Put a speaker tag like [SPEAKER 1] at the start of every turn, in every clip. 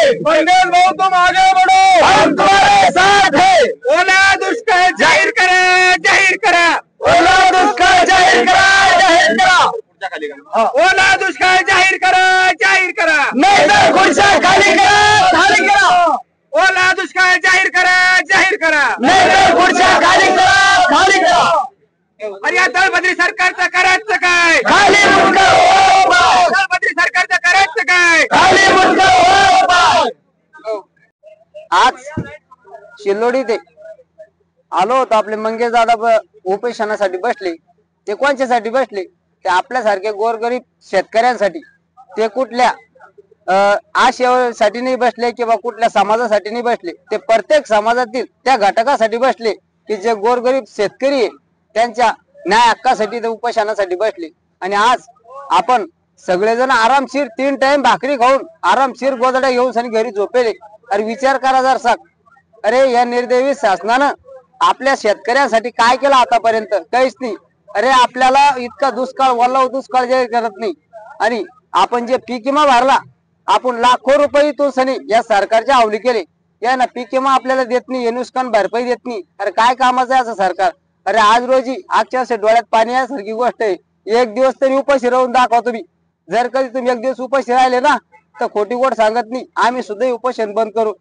[SPEAKER 1] मंगेश भाऊ तुम आगे बढ़ो, हम तुम्हारे साथ है। ओला दुष्काळ जाहीर करा, जाहीर करा। ओला दुष्काळ जाहीर करा, जाहीर करा। ओला दुष्काळ जाहीर करा, जाहीर करा। नाही तर खुर्च्या खाली करा, खाली करा। ओला दुष्काळ जाहीर करा, जाहीर करा। नाही तर खुर्च्या खाली करा, खाली करा। अरे या दळभद्री सरकारचं करायचं काय? खाली मुंडकं हो बाय। दळभद्री सरकारचं करायचं काय? खाली मुंडकं हो बाय।
[SPEAKER 2] आज शिल्लोडी ते आलो होतो, आपले मंगेश दादा उपोषणासाठी बसले। ते कोणच्यासाठी बसले? ते आपल्यासारखे गोरगरीब शेतकऱ्यांसाठी। ते कुठल्या आशयासाठी नाही बसले किंवा कुठल्या समाजासाठी नाही बसले, ते प्रत्येक समाजातील त्या घटकासाठी बसले की जे गोरगरीब शेतकरी आहे त्यांच्या न्याय हक्कासाठी ते उपोषणासाठी बसले। आणि आज आपण सगळेजण आरामशीर 3 टाइम भाकरी खाऊन आरामशीर गोदड्या घेऊन सनी घरी झोपेले। अरे विचार करा जर साक, अरे या निर्दयी शासनानं आपल्या शेतकऱ्यांसाठी काय केलं आतापर्यंत? काहीच नाही। अरे आपल्याला इतका दुष्काळ, वल्ला दुष्काळ जाहीर करत नाही। आणि आपण जे पीक विमा भरला, आपण लाखो रुपये तो सनी या सरकारच्या हवली केले। या ना पीक विमा आपल्याला देत नाही, नुकसान भरपाई देत नाही। अरे काय कामाचं आहे असं सरकार? अरे आज रोजी आजच्या असे डोळ्यात पाणी यासारखी गोष्ट आहे। एक दिवस तरी उपाशी राहून दाखवा तुम्ही। जर कधी तुम्ही एक दिवस उपाशी राहिले ना तर खोटी गोड सांगत नाही, आम्ही सुद्धा उपोषण बंद करू।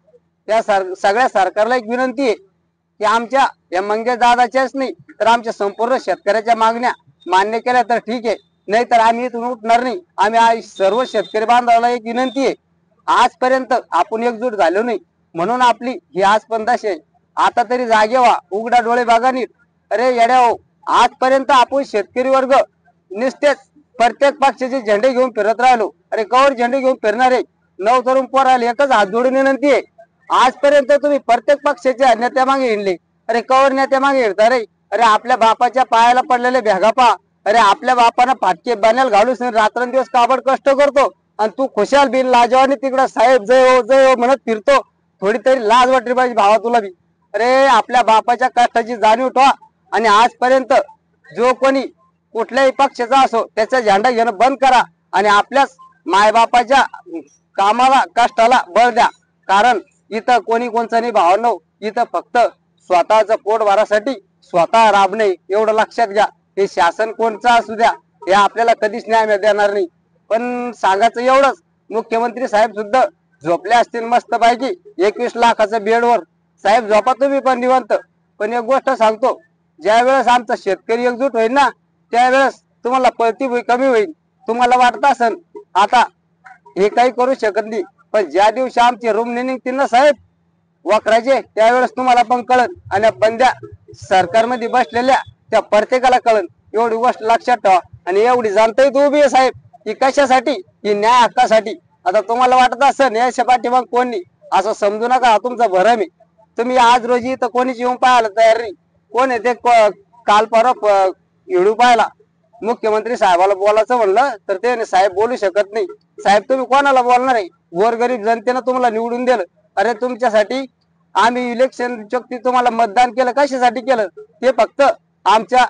[SPEAKER 2] त्या सगळ्या सरकारला एक विनंती आहे की आमच्या या मंगेश दादाच्याच नाही तर आमच्या संपूर्ण शेतकऱ्याच्या मागण्या मान्य केल्या तर ठीक आहे, नाही तर आम्ही इथून उठणार नाही। आम्ही सर्व शेतकरी बांधवाला एक विनंती आहे, आजपर्यंत आपण एकजूट झालो नाही म्हणून आपली ही आज पण दशा आहे। आता तरी जागे व्हा, उघडा डोळे बघा नीट। अरे येड्या हो, आजपर्यंत आपण शेतकरी वर्ग नुसतेच प्रत्येक पक्षाचे झेंडे घेऊन फिरत राहिलो। अरे कवर झेंडे घेऊन फिरणार आहे? 9 तरुण पोराले एकच हात जोडून विनंती आहे, आजपर्यंत तुम्ही प्रत्येक पक्षाच्या नेत्या मागे हिंडले। अरे कवर नेत्या मागे हिंडता रे? अरे आपल्या बापाच्या पायाला पडलेले भेगा पा। अरे आपल्या बापानं फाटके बाण्याला घालून रात्रंदिवस काबड कष्ट करतो आणि तू खुशाल बिन लाजवानी तिकडं साहेब जय हो म्हणत फिरतो। थोडी तरी लाज वाटली पाहिजे भावा तुला बी। अरे आपल्या बापाच्या कष्टाची जाणीव ठेवा। आणि आजपर्यंत जो कोणी कुठल्याही पक्षाचा असो त्याचा झेंडा घेणं बंद करा आणि आपल्याच मायबापाच्या कामाला कष्टाला बळ द्या। कारण इथं कोणी कोणचा नाही भावनो, इथं फक्त स्वतःचं पोट भरासाठी स्वतः राबणे एवढं लक्षात घ्या। हे शासन कोणचं असू द्या, हे आपल्याला कधीच न्याय देणार नाही। पण सांगायचं एवढंच, मुख्यमंत्री साहेब सुद्धा झोपले असतील मस्त पैकी 21 लाखाच्या बेडवर। साहेब झोपा तुम्ही पण निवांत। पण एक गोष्ट सांगतो, ज्या वेळेस आमचा शेतकरी एकजूट होईल ना त्यावेळेस तुम्हाला पळती कमी होईल। तुम्हाला वाटत असेल आता हे काही करू शकत नाही, पण ज्या दिवशी आमचे रूम निघतील ना साहेब वखराचे, त्यावेळेस तुम्हाला पण कळन आणि बंद्या सरकारमध्ये बसलेल्या त्या प्रत्येकाला कळन। एवढी गोष्ट लक्षात ठेवा। आणि एवढी जाणताही तू उभी आहे साहेब की कशासाठी? ही न्याय हक्कासाठी। आता तुम्हाला वाटत असेल याच्या पाठीमाग कोण नाही, असं समजू नका, तुमचा भरम आहे। तुम्ही आज रोजी तर कोणीच येऊन पाहायला तयार नाही। कोण आहे ते काल परवा येडू पाहायला मुख्यमंत्री साहेबाला बोलायचं म्हणलं तर ते साहेब बोलू शकत नाही। साहेब तुम्ही कोणाला बोलणार आहे? गोरगरीब जनतेनं तुम्हाला निवडून दिलं। अरे तुमच्यासाठी आम्ही इलेक्शन चक्ती तुम्हाला मतदान केलं, कशासाठी केलं? ते फक्त आमच्या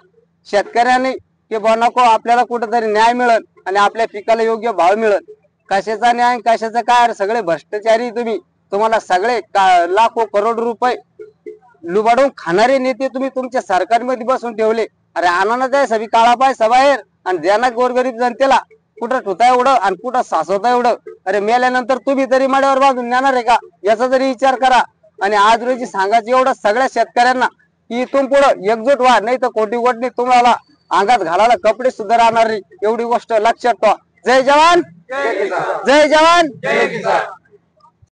[SPEAKER 2] शेतकऱ्यांनी की नको आपल्याला कुठेतरी न्याय मिळेल आणि आपल्या पिकाला योग्य भाव मिळेल। कशाचा न्याय कशाचा काय? सगळे भ्रष्टाचारी तुम्ही। तुम्हाला सगळे लाखो करोड रुपये लुबाडून खाणारे नेते तुम्ही तुमच्या सरकारमध्ये बसून ठेवले। अरे आनंद आहे सभी काळा पैसा बाहेर आणि ज्यांना गोरगरीब जनतेला कुठं ठुता एवढं आणि कुठं सासवता एवढं। अरे मेल्यानंतर तुम्ही तरी माड्यावर बांधून नेणार आहे का? याचा तरी विचार करा। आणि आज रोजी सांगायचं एवढं सगळ्या शेतकऱ्यांना की इथून पुढं एकजूट व्हा, नाही तर कोटी कोटी तुम्हाला अंगात घालायला कपडे सुद्धा राहणार नाही। एवढी गोष्ट लक्षात ठेवा। जय जवान जय किसान, जय जवान जय किसान।